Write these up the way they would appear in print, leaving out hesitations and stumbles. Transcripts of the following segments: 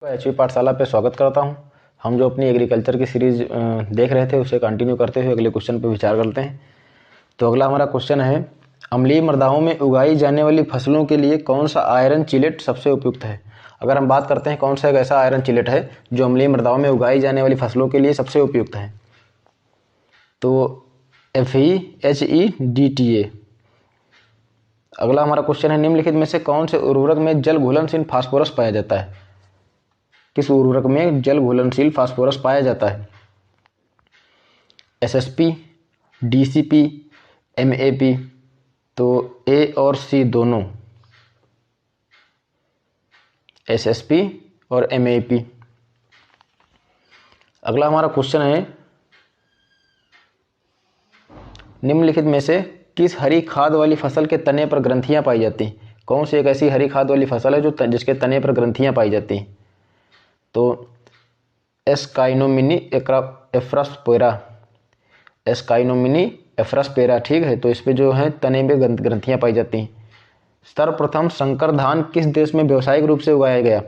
HV पाठशाला पे स्वागत करता हूं। हम जो अपनी एग्रीकल्चर की सीरीज देख रहे थे उसे कंटिन्यू करते हुए अगले क्वेश्चन पे विचार करते हैं। तो अगला हमारा क्वेश्चन है, अम्लीय मृदाओं में उगाई जाने वाली फसलों के लिए कौन सा आयरन चिलेट सबसे उपयुक्त है। अगर हम बात करते हैं कौन सा एक ऐसा आयरन चिलेट है जो अम्लीय मृदाओं में उगाई जाने वाली फसलों के लिए सबसे उपयुक्त है, तो FeHeDTA। अगला हमारा क्वेश्चन है, निम्नलिखित में से कौन से उर्वरक में जल घुलनशील फास्फोरस पाया जाता है। किस उर्वरक में जल घुलनशील फास्फोरस पाया जाता है। SSP, DCP, MAP। तो A और C दोनों, SSP और MAP। अगला हमारा क्वेश्चन है, निम्नलिखित में से किस हरी खाद वाली फसल के तने पर ग्रंथियां पाई जाती हैं। कौन सी एक ऐसी हरी खाद वाली फसल है जो जिसके तने पर ग्रंथियां पाई जाती हैं। तो एस्काइनोमिनी एफ्रास्पेरा, एस्काइनोमिनी एफ्रास्पेरा, ठीक है। तो इस पे जो है तने में ग्रंथियां पाई जाती हैं। सर्वप्रथम संकर धान किस देश में व्यावसायिक रूप से उगाया गया।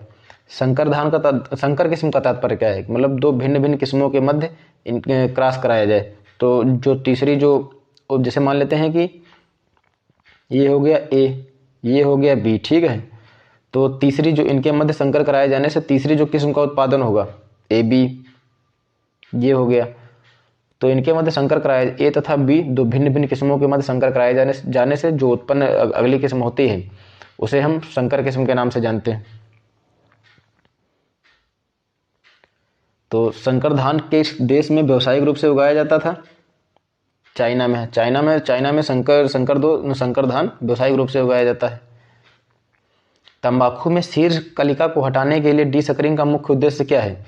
संकर धान का संकर किस्म का तात्पर्य क्या है, मतलब दो भिन्न भिन्न किस्मों के मध्य क्रॉस कराया जाए। तो जो तीसरी जो जैसे मान लेते हैं कि ये हो गया A, ये हो गया B, ठीक है। तो तीसरी जो इनके मध्य संकर कराए जाने से तीसरी जो किस्म का उत्पादन होगा AB, ये हो गया। तो इनके मध्य संकर कराए A तथा B, दो भिन्न भिन्न किस्मों के मध्य संकर कराए जाने से जो उत्पन्न अगली किस्म होती है उसे हम संकर किस्म के नाम से जानते हैं। तो संकर धान किस देश में व्यावसायिक रूप से उगाया जाता था। चाइना में। चाइना में संकर धान व्यावसायिक रूप से उगाया जाता है। तंबाकू में शीर्ष कलिका को हटाने के लिए डीसकरिंग का मुख्य उद्देश्य क्या है।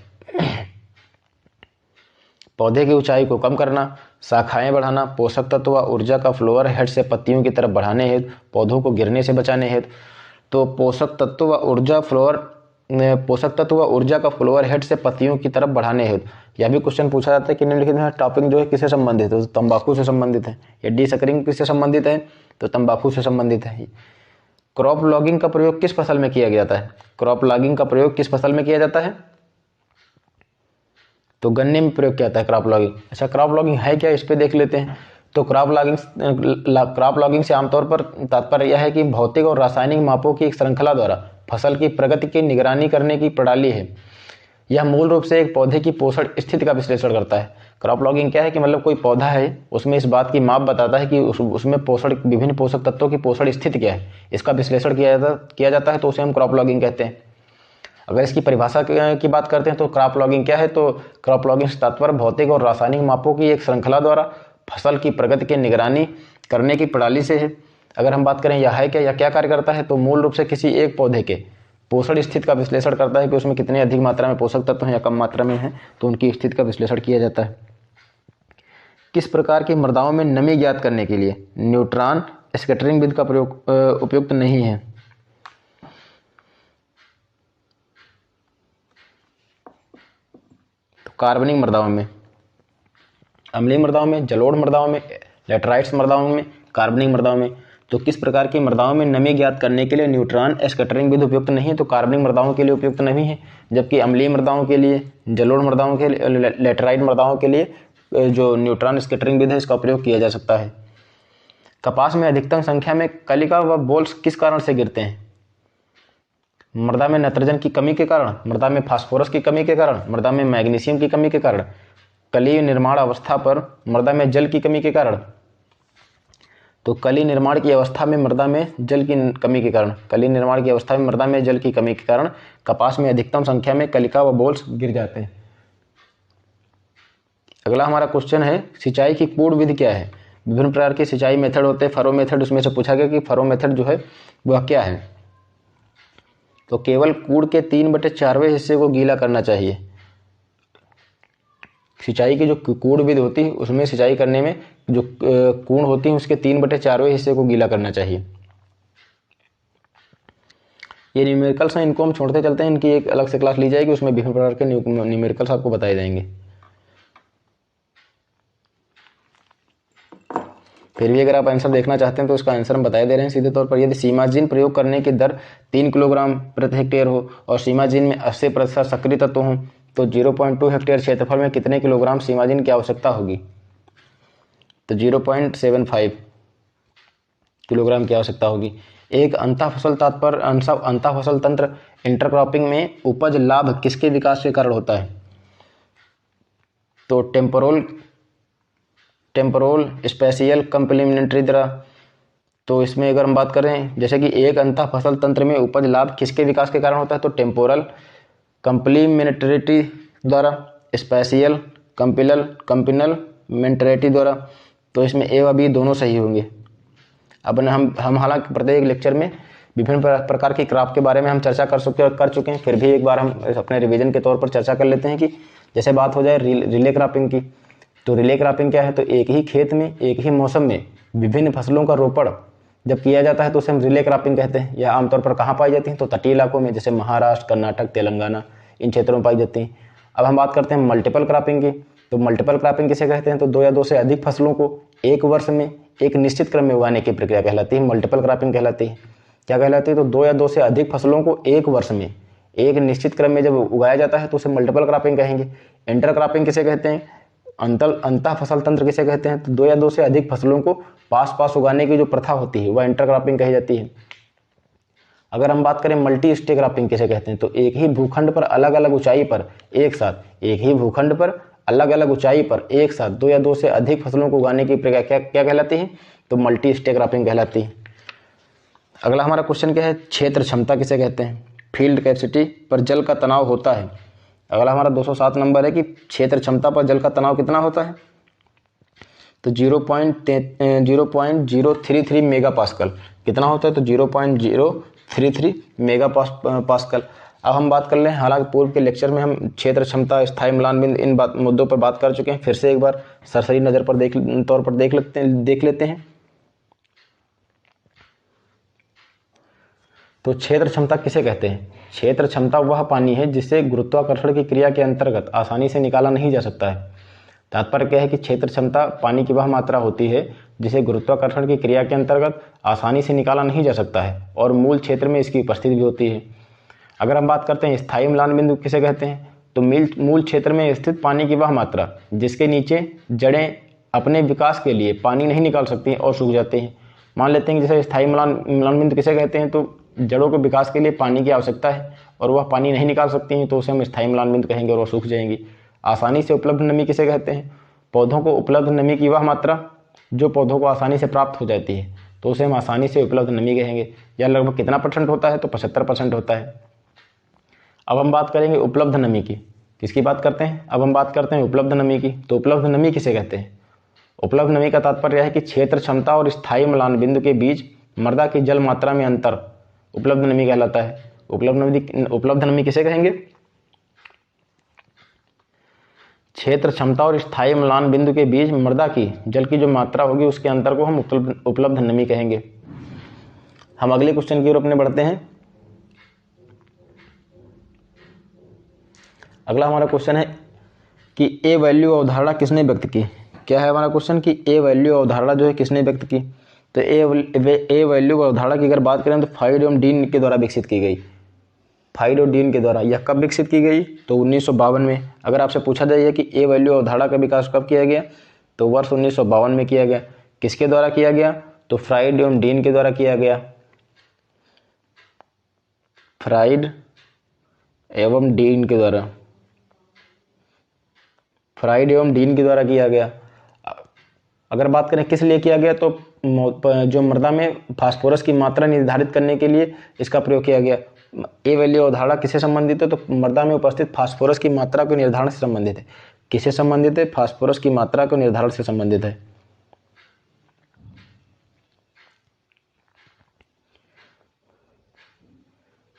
पौधे की ऊंचाई को कम करना, शाखाएं बढ़ाना, पोषक तत्व व ऊर्जा का फ्लोअर हेड से पत्तियों की तरफ बढ़ाने हेतु, पौधों को गिरने से बचाने हेतु। तो पोषक तत्व व ऊर्जा का फ्लोअर हेड से पत्तियों की तरफ बढ़ाने हेतु। यह भी क्वेश्चन पूछा जाता है कि निम्नलिखित में टॉपिक जो है किससे संबंधित है, तो तंबाकू से संबंधित है। या डीसकरिंग किससे संबंधित है, तो तंबाकू से संबंधित है। क्रॉप लॉगिंग का प्रयोग किस फसल में किया जाता है। क्रॉप लॉगिंग का प्रयोग किस फसल में किया जाता है, तो गन्ने में प्रयोग किया जाता है क्रॉप लॉगिंग। अच्छा, क्रॉप लॉगिंग है क्या, इस पे देख लेते हैं। तो क्रॉप लॉगिंग से आमतौर पर तात्पर्य यह है कि भौतिक और रासायनिक मापों की एक श्रृंखला द्वारा फसल की प्रगति की निगरानी करने की प्रणाली है। यह मूल रूप से एक पौधे की पोषण स्थिति का विश्लेषण करता है। क्रॉप लॉगिंग क्या है कि मतलब कोई पौधा है, उसमें इस बात की माप बताता है कि उसमें विभिन्न पोषक तत्वों की पोषण स्थिति क्या है, इसका विश्लेषण किया जाता है, तो उसे हम क्रॉप लॉगिंग कहते हैं। अगर इसकी परिभाषा की बात करते हैं तो क्रॉप लॉगिंग क्या है, तो क्रॉप लॉगिंग से तात्पर्य भौतिक और रासायनिक मापों की एक श्रृंखला द्वारा फसल की प्रगति की निगरानी करने की प्रणाली से है। अगर हम बात करें यह है क्या, या क्या कार्य करता है, तो मूल रूप से किसी एक पौधे के पोषण स्थिति का विश्लेषण करता है कि उसमें कितने अधिक मात्रा में पोषक तत्व हैं या कम मात्रा में हैं, तो उनकी स्थिति का विश्लेषण किया जाता है। किस प्रकार की मृदाओं में नमी ज्ञात करने के लिए न्यूट्रॉन स्कैटरिंग विधि का प्रयोग उपयुक्त नहीं है। तो कार्बनिक मृदाओं में, अम्लीय मृदाओं में, जलोढ़ मृदाओं में, लेटराइट्स मृदाओं में, कार्बनिक मृदाओं में। तो किस प्रकार की मृदाओं में नमी ज्ञात करने के लिए न्यूट्रॉन स्कैटरिंग विधि उपयुक्त नहीं है, तो कार्बनिक मृदाओं के लिए उपयुक्त नहीं है। जबकि अम्लीय मृदाओं के लिए, जलोढ़ मृदाओं के लिए, लेटराइट मृदाओं के लिए जो न्यूट्रॉन स्कैटरिंग विधि है इसका प्रयोग किया जा सकता है। कपास में अधिकतम संख्या में कलिका व बोल्स किस कारण से गिरते हैं। मृदा में नाइट्रोजन की कमी के कारण, मृदा में फास्फोरस की कमी के कारण, मृदा में मैग्नीशियम की कमी के कारण, कली निर्माण अवस्था पर मृदा में जल की कमी के कारण। तो कली निर्माण की अवस्था में मृदा में जल की कमी के कारण, कली निर्माण की अवस्था में मृदा में जल की कमी के कारण कपास में अधिकतम संख्या में कलिका व बोल्स गिर जाते हैं। अगला हमारा क्वेश्चन है, सिंचाई की पूर्ण विधि क्या है। विभिन्न प्रकार के सिंचाई मेथड होते हैं। फरो मेथड, उसमें से पूछा गया कि फरो मेथड जो है वह क्या है। तो केवल कूड़ के 3/4 हिस्से को गीला करना चाहिए। सिंचाई की जो कूड़ विधि होती है उसमें सिंचाई करने में जो कूड़ होती है उसके 3/4 हिस्से को गीला करना चाहिए। ये न्यूमेरिकल्स हैं, इनको हम छोड़ते चलते हैं, इनकी एक अलग से क्लास ली जाएगी, उसमें विभिन्न प्रकार के न्यूमेरिकल्स आपको बताए जाएंगे। फिर भी अगर आप आंसर देखना चाहते हैं तो उसका आंसर हम बता दे रहे हैं सीधे तौर पर। यदि सीमाजीन प्रयोग करने की दर 3 किलोग्राम प्रति हेक्टेयर हो और सीमाजीन में 80% सक्रिय तत्व हों तो 0.2 हेक्टेयर क्षेत्रफल में कितने किलोग्राम सीमाजीन की आवश्यकता होगी? तो 0.75 किलोग्राम की आवश्यकता होगी। एक अंतः फसल तंत्र इंटरक्रॉपिंग में उपज लाभ किसके विकास के कारण होता है? तो टेम्पोरल स्पेशियल कंप्लीमेंट्री द्वारा। तो इसमें अगर हम बात करें जैसे कि एक अंतः फसल तंत्र में उपज लाभ किसके विकास के कारण होता है? तो टेम्पोरल कंप्लीमेंट्रिटी द्वारा, स्पेशियल कंप्लीमेंट्रिटी द्वारा। तो इसमें ए व बी दोनों सही होंगे। अब हम हालांकि प्रत्येक लेक्चर में विभिन्न प्रकार की क्रॉप के बारे में हम चर्चा कर चुके हैं, फिर भी एक बार हम अपने रिवीजन के तौर पर चर्चा कर लेते हैं कि जैसे बात हो जाए रिले क्रॉपिंग की। तो रिले क्रॉपिंग क्या है? तो एक ही खेत में एक ही मौसम में विभिन्न फसलों का रोपण जब किया जाता है तो उसे हम रिले क्रॉपिंग कहते हैं। यह आमतौर पर कहाँ पाई जाती हैं? तो तटीय इलाकों में, जैसे महाराष्ट्र, कर्नाटक, तेलंगाना, इन क्षेत्रों में पाई जाती हैं। अब हम बात करते हैं मल्टीपल क्रॉपिंग की। तो मल्टीपल क्रॉपिंग किसे कहते हैं? तो 2 या 2 से अधिक फसलों को एक वर्ष में एक निश्चित क्रम में उगाने की प्रक्रिया कहलाती है, मल्टीपल क्रॉपिंग कहलाती है। क्या कहलाती है? तो 2 या 2 से अधिक फसलों को एक वर्ष में एक निश्चित क्रम में जब उगाया जाता है तो उसे मल्टीपल क्रॉपिंग कहेंगे। इंटर क्रॉपिंग किसे कहते हैं? अंतः फसल तंत्र किसे कहते हैं? तो 2 या 2 से अधिक फसलों को पास उगाने की जो प्रथा होती है वह इंटर क्रॉपिंग कही जाती है। अगर हम बात करें मल्टी स्टे क्रॉपिंग किसे कहते हैं? तो एक ही भूखंड पर अलग अलग ऊंचाई पर एक साथ 2 या 2 से अधिक फसलों को उगाने की प्रक्रिया क्या कहलाती है? तो मल्टी स्टे क्रॉपिंग कहलाती है। अगला हमारा क्वेश्चन क्या है? क्षेत्र क्षमता किसे कहते हैं? फील्ड कैपेसिटी पर जल का तनाव होता है। अगला हमारा 207 नंबर है कि क्षेत्र क्षमता पर जल का तनाव कितना होता है? तो 0.033 मेगा पास्कल। कितना होता है? तो 0.033 मेगा पास्कल। अब हम बात कर लें, हालांकि पूर्व के लेक्चर में हम क्षेत्र क्षमता, स्थायी म्लान बिंदु इन मुद्दों पर बात कर चुके हैं। फिर से एक बार सरसरी नज़र पर देख लेते हैं। तो क्षेत्र क्षमता किसे कहते हैं? क्षेत्र क्षमता वह पानी है जिसे गुरुत्वाकर्षण की क्रिया के अंतर्गत आसानी से निकाला नहीं जा सकता है। तात्पर्य क्या है कि क्षेत्र क्षमता पानी की वह मात्रा होती है जिसे गुरुत्वाकर्षण की क्रिया के अंतर्गत आसानी से निकाला नहीं जा सकता है और मूल क्षेत्र में इसकी उपस्थिति भी होती है। अगर हम बात करते हैं स्थायी म्लान बिंदु किसे कहते हैं? तो मूल क्षेत्र में स्थित पानी की वह मात्रा जिसके नीचे जड़ें अपने विकास के लिए पानी नहीं निकाल सकती और सूख जाती हैं। मान लेते हैं कि जैसे स्थायी म्लान बिंदु किसे कहते हैं? तो जड़ों के विकास के लिए पानी की आवश्यकता है और वह पानी नहीं निकाल सकती हैं, तो उसे हम स्थायी म्लान बिंदु कहेंगे और वह सूख जाएंगी। आसानी से उपलब्ध नमी किसे कहते हैं? पौधों को उपलब्ध नमी की वह मात्रा जो पौधों को आसानी से प्राप्त हो जाती है, तो उसे हम आसानी से उपलब्ध नमी कहेंगे। यह लगभग कितना % होता है? तो 75% होता है। अब हम बात करेंगे उपलब्ध नमी की। किसकी बात करते हैं? अब हम बात करते हैं उपलब्ध नमी की। तो उपलब्ध नमी किसे कहते हैं? उपलब्ध नमी का तात्पर्य है कि क्षेत्र क्षमता और स्थायी म्लान बिंदु के बीच मृदा की जल मात्रा में अंतर उपलब्ध नमी कहलाता है। उपलब्ध नमी किसे कहेंगे? क्षेत्र क्षमता और स्थायी म्लान बिंदु के बीच मृदा की जल की जो मात्रा होगी उसके अंतर को हम उपलब्ध नमी कहेंगे। हम अगले क्वेश्चन की ओर अपने बढ़ते हैं। अगला हमारा क्वेश्चन है कि ए वैल्यू अवधारणा किसने व्यक्त की? क्या है हमारा क्वेश्चन कि ए वैल्यू अवधारणा जो है किसने व्यक्त की? तो ए वैल्यू अवधारणा की अगर बात करें तो फ्राइड एवं डीन के द्वारा विकसित की गई। फ्राइड और डीन के द्वारा। यह कब विकसित की गई? तो 1952 में। अगर आपसे पूछा जाए कि ए वैल्यू अवधारणा का विकास कब किया गया, तो वर्ष 1952 में किया गया। किसके द्वारा किया गया? तो फ्राइड एवं डीन के द्वारा किया गया। फ्राइड एवं डीन के द्वारा किया गया। अगर बात करें किस लिए किया गया, तो जो मृदा में फास्फोरस की मात्रा निर्धारित करने के लिए इसका प्रयोग किया गया। ए वैल्यू अवधारणा किससे संबंधित है? तो मृदा में उपस्थित फास्फोरस की मात्रा के निर्धारण से संबंधित है। किससे संबंधित है? फास्फोरस की मात्रा के निर्धारण से संबंधित है।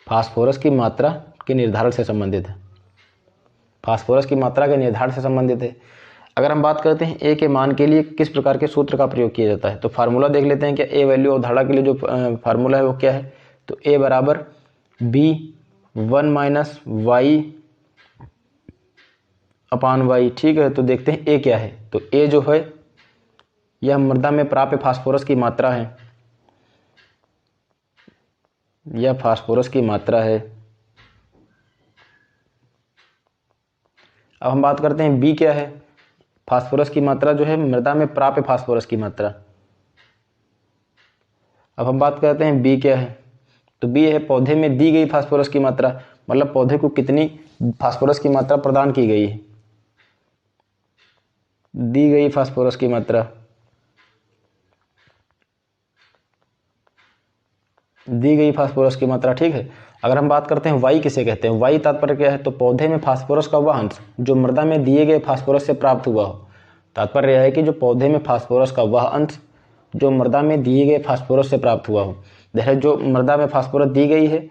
फास्फोरस की मात्रा के निर्धारण से संबंधित है। फास्फोरस की मात्रा के निर्धारण से संबंधित है। अगर हम बात करते हैं ए के मान के लिए किस प्रकार के सूत्र का प्रयोग किया जाता है, तो फार्मूला देख लेते हैं। क्या ए वैल्यू अवधारणा के लिए जो फार्मूला है वो क्या है? तो ए बराबर b1 - y/y। ठीक है, तो देखते हैं ए क्या है। तो ए जो है यह मृदा में प्राप्य फास्फोरस की मात्रा है। यह फास्फोरस की मात्रा है। अब हम बात करते हैं बी क्या है। फास्फोरस की मात्रा जो है मृदा में प्राप्य फास्फोरस की मात्रा। अब हम बात करते हैं बी क्या है, तो बी है पौधे में दी गई फास्फोरस की मात्रा, मतलब पौधे को कितनी फास्फोरस की मात्रा प्रदान की गई है। दी गई फास्फोरस की मात्रा, दी गई फास्फोरस की मात्रा, ठीक है। अगर हम बात करते हैं वाई किसे कहते हैं, वाई तात्पर्य क्या है, तो पौधे में फास्फोरस का वह अंश जो मृदा में दिए गए फास्फोरस से प्राप्त हुआ हो। तात्पर्य यह है कि जो पौधे में फास्फोरस का वह अंश जो मृदा में दिए गए फास्फोरस से प्राप्त हुआ हो। जैसे जो मृदा में फास्फोरस दी गई है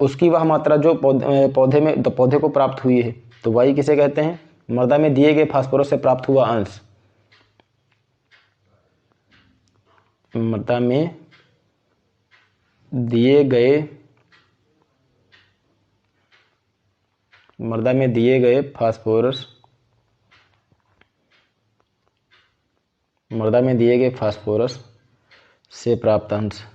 उसकी वह मात्रा जो पौधे में पौधे को प्राप्त हुई है, तो वाई किसे कहते हैं, मृदा में दिए गए फास्फोरस से प्राप्त हुआ अंश। मृदा में दिए गए फास्फोरस, मृदा में दिए गए फास्फोरस से प्राप्त अंश।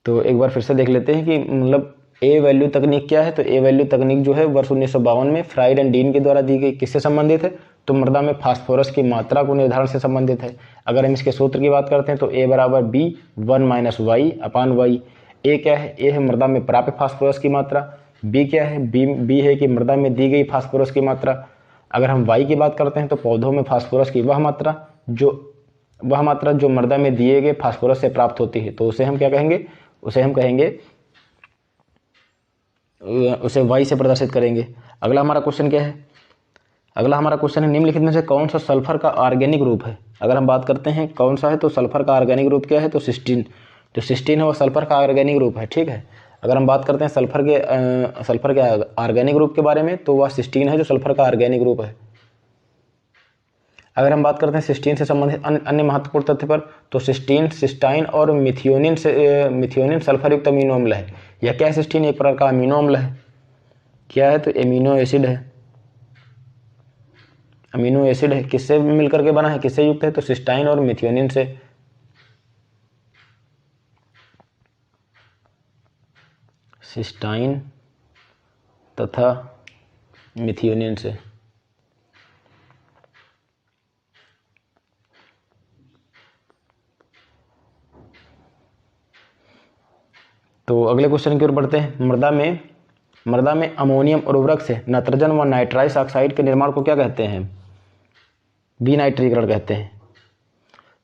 तो एक बार फिर से देख लेते हैं कि मतलब ए वैल्यू तकनीक क्या है। तो ए वैल्यू तकनीक जो है वर्ष 1952 में फ्राइड एंड डीन के द्वारा दी गई। किससे संबंधित है, तो मृदा में फास्फोरस की मात्रा को निर्धारण से संबंधित है। अगर हम इसके सूत्र की बात करते हैं तो ए बराबर बी 1 - वाई अपान वाई। ए क्या है, ए है मृदा में प्राप्य फास्फोरस की मात्रा। बी क्या है, बी है कि मृदा में दी गई फास्फोरस की मात्रा। अगर हम वाई की बात करते हैं तो पौधों में फास्फोरस की वह मात्रा जो मृदा में दिए गए फास्फोरस से प्राप्त होती है, तो उसे हम क्या कहेंगे, उसे वाई से प्रदर्शित करेंगे। अगला हमारा क्वेश्चन क्या है, अगला हमारा क्वेश्चन है निम्नलिखित में से कौन सा सल्फर का ऑर्गेनिक रूप है। अगर हम बात करते हैं कौन सा है, तो सल्फर का ऑर्गेनिक रूप क्या है, तो सिस्टीन। जो सिस्टीन है वो सल्फर का ऑर्गेनिक रूप है, ठीक है। अगर हम बात करते हैं सल्फर के ऑर्गेनिक रूप के बारे में, तो वह सिस्टीन है जो सल्फर का ऑर्गेनिक रूप है। अगर हम बात करते हैं सिस्टीन से संबंधित अन्य महत्वपूर्ण तथ्य पर, तो सिस्टीन, सिस्टाइन और मिथियोनिन सल्फर युक्त अमीनो अम्ल है। यह क्या है, सिस्टीन एक प्रकार का अमीनो अम्ल है। क्या है, तो एमिनो एसिड है। अमीनो एसिड है, किससे मिलकर के बना है, किससे युक्त है, तो सिस्टाइन और मिथियोनिन से। सिस्टाइन तथा मिथियोनिन से। तो अगले क्वेश्चन की ओर बढ़ते हैं। मृदा में अमोनियम उर्वरक से नाइट्रोजन व नाइट्राइस ऑक्साइड के निर्माण को क्या कहते हैं, विनाइट्रीकरण कहते हैं।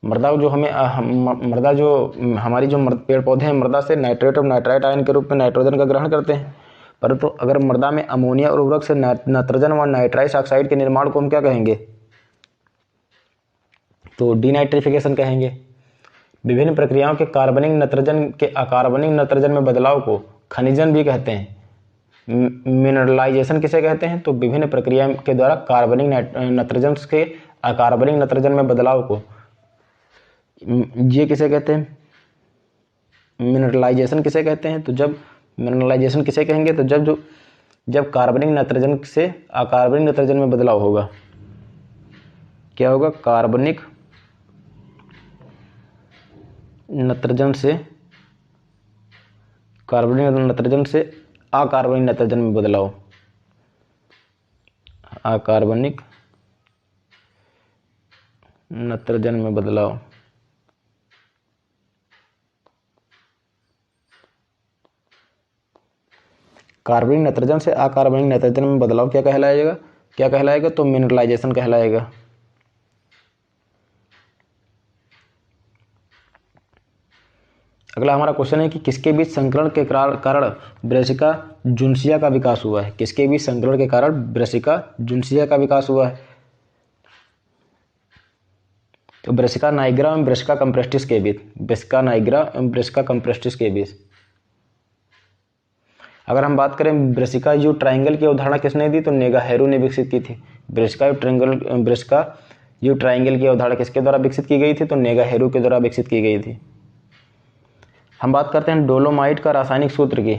मृदा जो हमारी जो पेड़ पौधे हैं, मृदा से नाइट्रेट और नाइट्राइट आयन के रूप में नाइट्रोजन का ग्रहण करते हैं। परंतु अगर मृदा में अमोनिया उर्वरक से नाइट्रोजन व नाइट्राइस ऑक्साइड के निर्माण को हम क्या कहेंगे, तो डीनाइट्रिफिकेशन कहेंगे। विभिन्न प्रक्रियाओं के कार्बनिक नाइट्रोजन में बदलाव को खनिजन भी कहते हैं। मिनरलाइजेशन किसे कहते हैं, तो विभिन्न प्रक्रिया के द्वारा कार्बनिक नाइट्रोजन के अकार्बनिक नाइट्रोजन में बदलाव को ये किसे कहते हैं, मिनरलाइजेशन किसे कहते हैं। तो जब मिनरलाइजेशन किसे कहेंगे, तो जब कार्बनिक नाइट्रोजन से अकार्बनिक नाइट्रोजन में बदलाव होगा। क्या होगा, कार्बनिक नाइट्रोजन से अकार्बनिक नाइट्रोजन में बदलाव। अकार्बनिक नाइट्रोजन में बदलाव। कार्बनिक नाइट्रोजन से अकार्बनिक नाइट्रोजन में बदलाव क्या कहलाएगा, तो मिनरलाइजेशन कहलाएगा। अगला हमारा क्वेश्चन है कि किसके बीच संकरण के कारण ब्रेसिका जुन्सिया का विकास हुआ है। किसके बीच संकरण के कारण ब्रेसिका जुन्सिया का विकास हुआ है, तो ब्रेसिका नाइग्रा एवं ब्रेसिका कंप्रेस्टिस के बीच। ब्रेसिका नाइग्रा एवं ब्रेसिका कंप्रेस्टिस के बीच। अगर हम बात करें ब्रेसिका यू ट्राइंगल की अवधारणा किसने दी, तो नेगाहेरू ने विकसित की थी। ब्रेसिका यू ट्राइंगल की अवधारणा किसके द्वारा विकसित की गई थी, तो नेगाहेरू के द्वारा विकसित की गई थी। हम बात करते हैं डोलोमाइट का रासायनिक सूत्र की।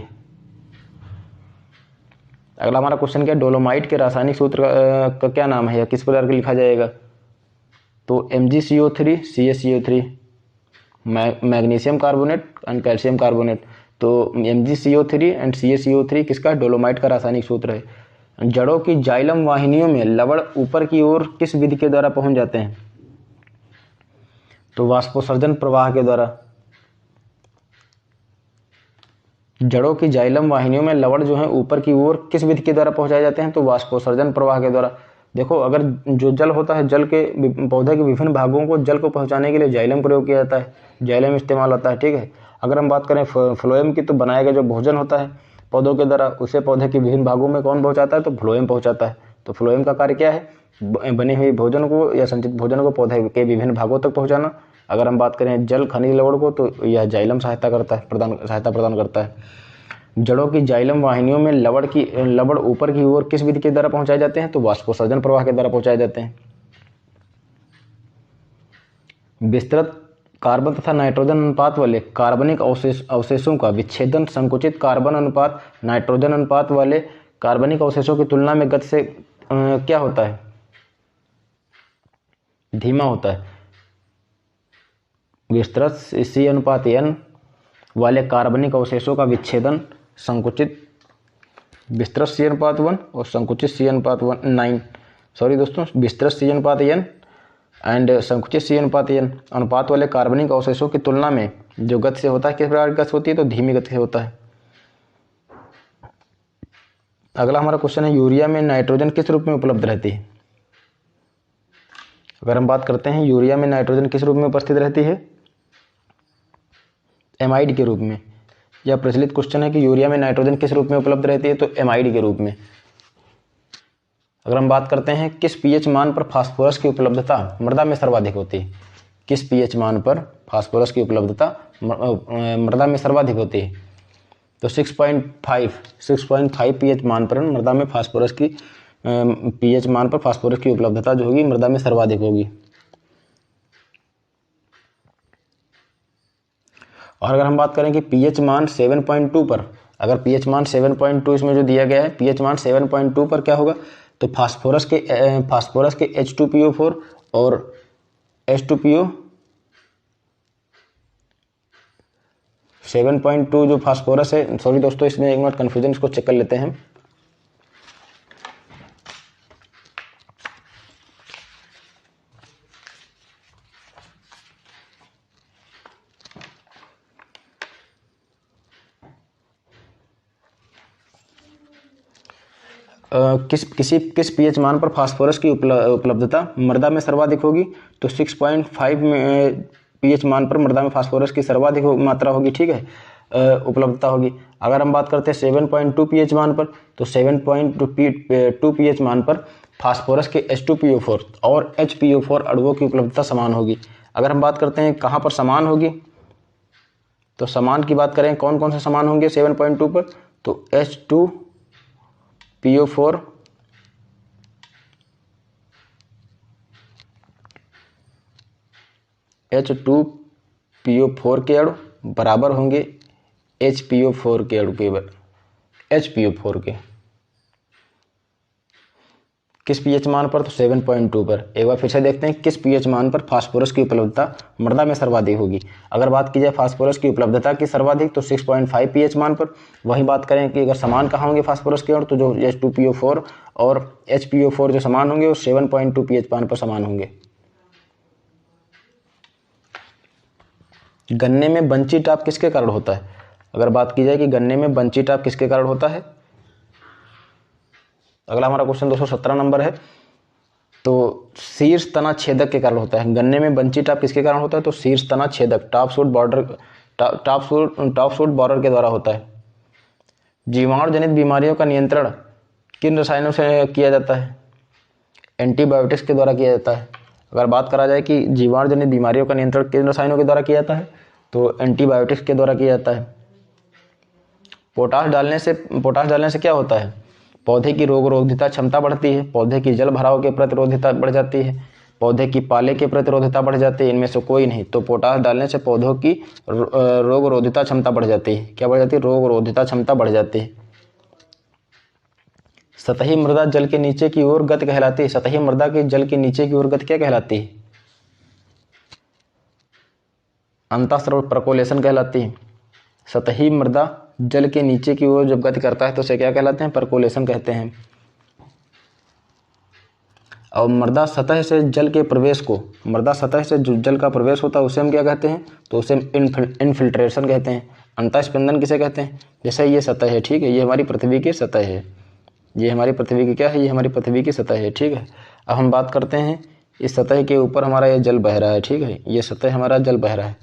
अगला हमारा क्वेश्चन क्या है, डोलोमाइट के रासायनिक सूत्र का क्या नाम है या किस प्रकार के लिखा जाएगा? तो MgCO3 CaCO3, magnesium carbonate and calcium carbonate. तो MgCO3 एंड CaCO3 किसका? डोलोमाइट का रासायनिक सूत्र है। जड़ों की जाइलम वाहिनियों में लवण ऊपर की ओर किस विधि के द्वारा पहुंच जाते हैं? तो वाष्पोत्सर्जन प्रवाह के द्वारा। जड़ों की जाइलम वाहिनियों में लवण जो है ऊपर की ओर किस विधि के द्वारा पहुंचाए जाते हैं? तो वाष्पोत्सर्जन प्रवाह के द्वारा। देखो, अगर जो जल होता है, जल के पौधे के विभिन्न भागों को जल को पहुंचाने के लिए जाइलम प्रयोग किया जाता है, जाइलम इस्तेमाल होता है, ठीक है। अगर हम बात करें फ्लोएम की, तो बनाया गया जो भोजन होता है पौधों के द्वारा, उसे पौधे के विभिन्न भागों में कौन पहुंचाता है? तो फ्लोएम पहुंचाता है। तो फ्लोएम का कार्य क्या है? बने हुए भोजन को या संचित भोजन को पौधे के विभिन्न भागों तक पहुंचाना। अगर हम बात करें जल खनिज लवण को, तो यह जाइलम सहायता प्रदान करता है। जड़ों की जाइलम वाहिनियों में लवण ऊपर की ओर किस विधि के द्वारा पहुंचाए जाते हैं? तो वाष्पोत्सर्जन प्रवाह के द्वारा पहुंचाए जाते हैं। विस्तृत कार्बन तथा नाइट्रोजन अनुपात वाले कार्बनिक अवशेषों का विच्छेदन संकुचित कार्बन अनुपात नाइट्रोजन अनुपात वाले कार्बनिक अवशेषों की तुलना में गति से क्या होता है? धीमा होता है। विस्तृत C अनुपात N वाले कार्बनिक अवशेषों का विच्छेदन संकुचित विस्तृत C अनुपात 1 और संकुचित C अनुपात 9, सॉरी दोस्तों, विस्तृत C अनुपात N एंड संकुचित C अनुपात N अनुपात वाले कार्बनिक अवशेषों की तुलना में जो गति से होता है, किस प्रकार की गति होती है? तो धीमी गति से होता है। अगला हमारा क्वेश्चन है, यूरिया में नाइट्रोजन किस रूप में उपलब्ध रहती है? अगर हम बात करते हैं यूरिया में नाइट्रोजन किस रूप में उपस्थित रहती है? एमाइड के रूप में। यह प्रचलित क्वेश्चन है कि यूरिया में नाइट्रोजन किस रूप में उपलब्ध रहती है? तो एमाइड के रूप में। अगर हम बात करते हैं किस पीएच मान पर फास्फोरस की उपलब्धता मृदा में सर्वाधिक होती है? किस पीएच मान पर फास्फोरस की उपलब्धता मृदा में सर्वाधिक होती है? तो 6.5 पीएच मान पर मृदा में फास्फोरस की पीएच मान पर फास्फोरस की उपलब्धता जो होगी मृदा में सर्वाधिक होगी। और अगर हम बात करें कि पीएच मान 7.2 पर, अगर पीएच मान 7.2 इसमें जो दिया गया है, पीएच मान 7.2 पर क्या होगा? तो फास्फोरस के H2PO4 और H2PO 7.2 जो फास्फोरस है, सॉरी दोस्तों, इसमें एक मिनट कन्फ्यूजन, इसको चेक कर लेते हैं। किस पीएच मान पर फास्फोरस की उपलब्धता मृदा में सर्वाधिक होगी? तो 6.5 पीएच मान पर मृदा में फास्फोरस की सर्वाधिक मात्रा होगी, ठीक है, उपलब्धता होगी। अगर हम बात करते हैं 7.2 पीएच मान पर, तो 7.2 पीएच मान पर फास्फोरस के H2PO4 और HPO4 अणुओं की उपलब्धता समान होगी। अगर हम बात करते हैं कहाँ पर समान होगी, तो समान की बात करें कौन कौन से समान होंगे 7.2 पर? तो H2PO4 H2PO4 के अणु बराबर होंगे HPO4 के अणु के HPO4 के। किस पीएच मान पर? तो 7.2 पर। एक बार फिर से देखते हैं किस पीएच मान पर फास्फोरस की उपलब्धता मृदा में सर्वाधिक होगी। अगर बात की जाए फास्फोरस की उपलब्धता की सर्वाधिक, तो 6.5 पीएच मान पर। वहीं बात करें कि अगर समान कहाँ होंगे फास्फोरस के अणु, तो जो H2PO4 और HPO4 जो समान होंगे वो 7.2 पीएच मान पर समान होंगे। गन्ने में बंची टाप किसके कारण होता है? अगर बात की जाए कि गन्ने में बंची टाप किसके कारण होता है, अगला हमारा क्वेश्चन 217 नंबर है। तो शीर्ष तना छेदक के कारण होता है। गन्ने में बंची टाप किसके कारण होता है? तो शीर्ष तना छेदक टॉप शूट बॉर्डर के द्वारा होता है। जीवाणु जनित बीमारियों का नियंत्रण किन रसायनों से किया जाता है? एंटीबायोटिक्स के द्वारा किया जाता है। अगर बात करा जाए कि जीवाणु जनित बीमारियों का नियंत्रण किन रसायनों के द्वारा किया जाता है, तो एंटीबायोटिक्स के द्वारा किया जाता है। पोटाश डालने से क्या होता है? पौधे की रोगरोधिता क्षमता बढ़ती है, पौधे की जल भराव के प्रतिरोधिता बढ़ जाती है, पौधे की पाले की प्रतिरोधिता बढ़ जाती है, इनमें से कोई नहीं। तो पोटाश डालने से पौधों की रोगरोधिता क्षमता बढ़ जाती है। क्या बढ़ जाती है? रोगरोधिता क्षमता बढ़ जाती है। सतही मृदा जल के नीचे की ओर गति कहलाती है। सतही मृदा के जल के नीचे की ओर गति क्या कहलाती है? अंतःस्राव परकोलेशन कहलाती है। सतही मृदा जल के नीचे की ओर जब गति करता है तो उसे क्या कहलाते हैं? परकोलेशन कहते हैं। और मृदा सतह से जल के प्रवेश को, मृदा सतह से जो जल का प्रवेश होता है उसे हम क्या कहते हैं? तो उसे इनफिल्ट्रेशन कहते हैं। अंतःस्पंदन किसे कहते हैं? जैसे ये सतह है, ठीक है, ये हमारी पृथ्वी की सतह है, ये हमारी पृथ्वी की क्या है? ये हमारी पृथ्वी की सतह है, ठीक है। अब हम बात करते हैं इस सतह के ऊपर हमारा ये जल बह रहा है, ठीक है, ये सतह हमारा जल बह रहा है।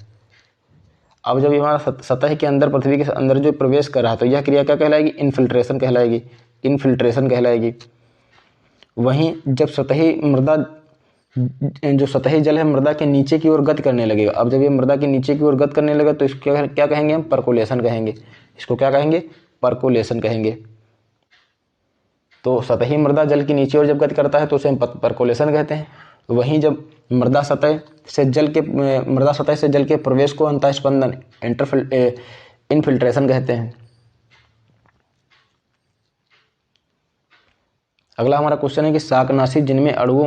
अब जब ये हमारा सतह के अंदर, पृथ्वी के अंदर जो प्रवेश कर रहा है तो यह क्रिया क्या कहलाएगी? इनफिल्ट्रेशन कहलाएगी, इनफिल्ट्रेशन कहलाएगी। वहीं जब सतही मृदा, जो सतही जल है मृदा के नीचे की ओर गति करने लगेगा, अब जब ये मृदा के नीचे की ओर गति करने लगेगा तो इसको क्या कहेंगे हम? परकोलेशन कहेंगे। इसको क्या कहेंगे? परकोलेशन कहेंगे। तो सतही मृदा जल की नीचे ओर जब गति करता है तो उसे हम परकोलेशन कहते हैं। वहीं जब मृदा सतह से जल के प्रवेश को अंतःस्पंदन, इनफिल्ट्रेशन कहते हैं। अगला हमारा क्वेश्चन है कि शाकनाशी जिनमें अणुओं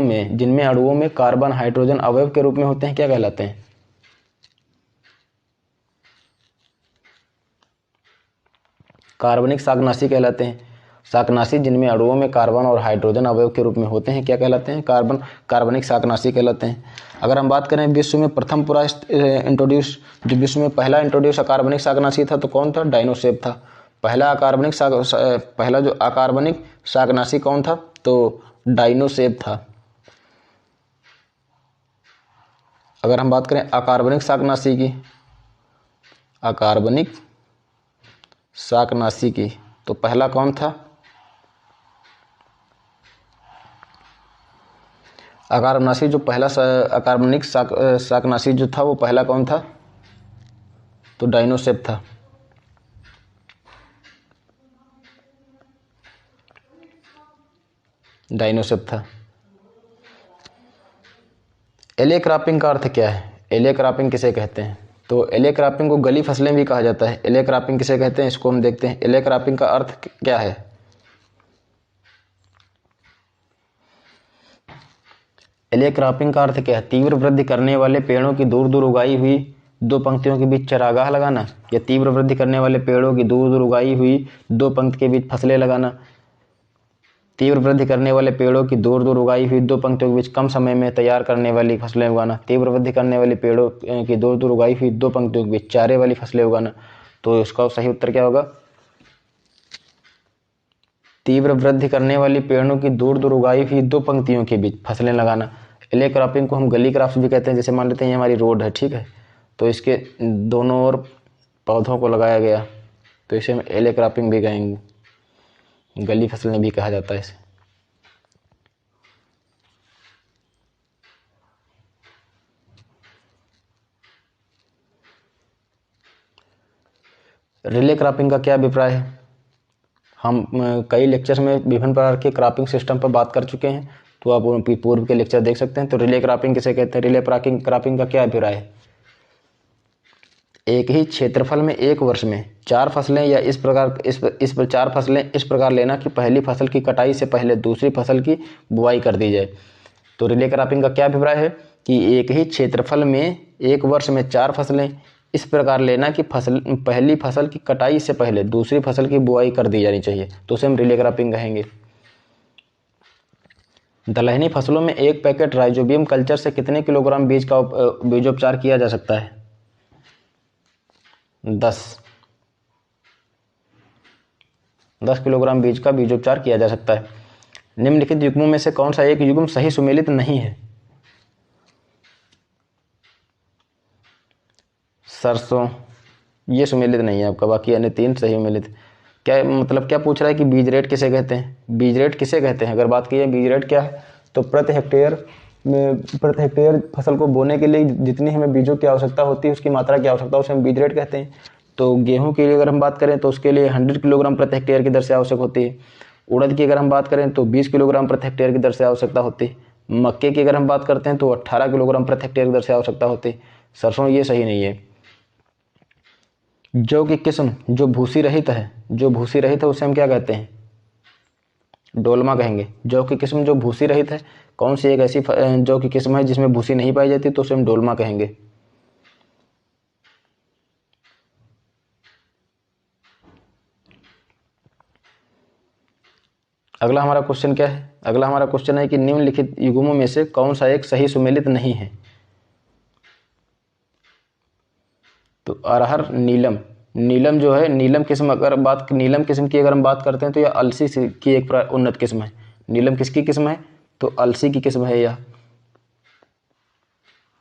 में कार्बन हाइड्रोजन अवयव के रूप में होते हैं क्या कहलाते हैं? कार्बनिक शाकनाशी कहलाते हैं। शाकनाशी जिनमें अणुओं में कार्बन और हाइड्रोजन अवयव के रूप में होते हैं क्या कहलाते हैं? कार्बनिक शाकनाशी कहलाते हैं। अगर हम बात करें विश्व में प्रथम पूरा इंट्रोड्यूस, जो विश्व में पहला इंट्रोड्यूस अकार्बनिक शाकनाशी था तो कौन था? डायनोसेफ था। पहला जो अकार्बनिक शाकनाशी कौन था? तो डायनोसेफ था। अगर हम बात करें अकार्बनिक शाकनाशी की तो पहला कौन था? अकार्बनिक शाकनाशी जो था वो पहला कौन था? तो डायनोसेफ था। एले क्रॉपिंग का अर्थ क्या है? एले क्रॉपिंग किसे कहते हैं? तो एले क्रॉपिंग को गली फसलें भी कहा जाता है। एले क्रॉपिंग किसे कहते हैं इसको हम देखते हैं। एले क्रॉपिंग का अर्थ क्या है? एले क्रॉपिंग का अर्थ क्या है? तीव्र वृद्धि करने वाले पेड़ों की दूर दूर उगाई हुई दो पंक्तियों के बीच चरागाह लगाना, या तीव्र वृद्धि करने वाले पेड़ों की दूर दूर उगाई हुई दो पंक्ति के बीच फसलें लगाना। तीव्र वृद्धि करने वाले पेड़ों की दूर दूर उगाई हुई दो पंक्तियों के बीच कम समय में तैयार करने वाली फसलें उगाना। तीव्र वृद्धि करने वाले पेड़ों की दूर दूर उगाई हुई दो पंक्तियों के बीच चारे वाली फसलें उगाना। तो इसका सही उत्तर क्या होगा? तीव्र वृद्धि करने वाली पेड़ों की दूर दूर उगाई हुई दो पंक्तियों के बीच फसलें लगाना। एले क्रॉपिंग को हम गली क्रॉप्स भी कहते हैं। जैसे मान लेते हैं ये हमारी रोड है, ठीक है, तो इसके दोनों ओर पौधों को लगाया गया तो इसे हम एले क्रॉपिंग भी कहेंगे, गली फसलें भी कहा जाता है इसे। रिले क्रॉपिंग का क्या अभिप्राय है? हम कई लेक्चर्स में विभिन्न प्रकार के क्रॉपिंग सिस्टम पर बात कर चुके हैं, तो आप पूर्व के लेक्चर देख सकते हैं। तो रिले क्रॉपिंग किसे कहते हैं? रिले क्रॉपिंग का क्या अभिप्राय है? एक ही क्षेत्रफल में एक वर्ष में चार फसलें या चार फसलें इस प्रकार लेना कि पहली फसल की कटाई से पहले दूसरी फसल की बुआई कर दी जाए। तो रिले क्रॉपिंग का क्या अभिप्राय है कि एक ही क्षेत्रफल में एक वर्ष में चार फसलें इस प्रकार लेना कि पहली फसल की कटाई से पहले दूसरी फसल की बुआई कर दी जानी चाहिए, तो उसे हम रिले क्रॉपिंग कहेंगे। दलहनी फसलों में एक पैकेट राइजोबियम कल्चर से कितने किलोग्राम बीज का बीजोपचार किया जा सकता है? 10 किलोग्राम बीज का बीजोपचार किया जा सकता है। निम्नलिखित युग्मों में से कौन सा एक युग्म सही सुमेलित नहीं है? सरसों, ये सुमेलित नहीं है आपका, बाकी अन्य तीन सही सुमेलित। क्या मतलब क्या पूछ रहा है कि बीज रेट किसे कहते हैं? बीज रेट किसे कहते हैं? अगर बात की जाए बीज रेट क्या है, तो प्रति हेक्टेयर फसल को बोने के लिए जितनी हमें बीजों की आवश्यकता होती है, उसकी मात्रा की आवश्यकता, उसे हम बीज रेट कहते हैं। तो गेहूं के लिए अगर हम बात करें तो उसके लिए 100 किलोग्राम प्रति हेक्टेयर की दर से आवश्यक होती है। उड़द की अगर हम बात करें तो 20 किलोग्राम प्रति हेक्टेयर की दर से आवश्यकता होती है। मक्के की अगर हम बात करते हैं तो 18 किलोग्राम प्रति हेक्टेयर की दर से आवश्यकता होती है। सरसों ये सही नहीं है। जौ की किस्म जो भूसी रहित है उसे हम क्या कहते हैं? डोलमा कहेंगे। जौ की किस्म जो भूसी रहित है, कौन सी एक ऐसी जौ की किस्म है जिसमें भूसी नहीं पाई जाती, तो उसे हम डोलमा कहेंगे। अगला हमारा क्वेश्चन क्या है? अगला हमारा क्वेश्चन है कि निम्नलिखित युग्मों में से कौन सा एक सही सुमेलित नहीं है? तो अरहर, नीलम। नीलम जो है, नीलम किस्म नीलम किस्म की अगर हम बात करते हैं तो यह अलसी की एक उन्नत किस्म है। नीलम किसकी किस्म है? तो अलसी की किस्म है यह।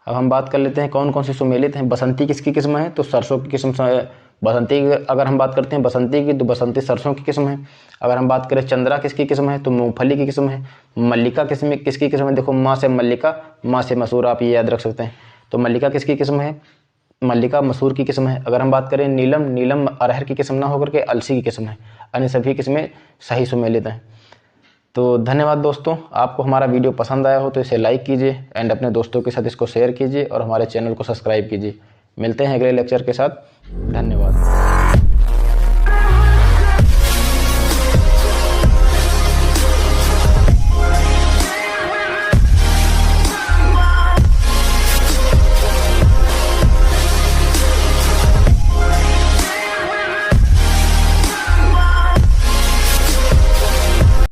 अब हम बात कर लेते हैं कौन कौन से सुमेलित हैं। बसंती किसकी किस्म है? तो सरसों की किस्म बसंती की अगर हम बात करते हैं बसंती की, तो बसंती सरसों की किस्म है। अगर हम बात करें चंद्रा किसकी किस्म है? तो मूंगफली की किस्म है। मल्लिका किसकी किस्म है? देखो, माँ से मल्लिका, माँ से मसूर, आप ये याद रख सकते हैं। तो मल्लिका किसकी किस्म है? मल्लिका मसूर की किस्म है। अगर हम बात करें नीलम, नीलम अरहर की किस्म ना होकर के अलसी की किस्म है। अन्य सभी किस्में सही सुमेलित हैं। तो धन्यवाद दोस्तों। आपको हमारा वीडियो पसंद आया हो तो इसे लाइक कीजिए एंड अपने दोस्तों के साथ इसको शेयर कीजिए और हमारे चैनल को सब्सक्राइब कीजिए। मिलते हैं अगले लेक्चर के साथ। धन्यवाद।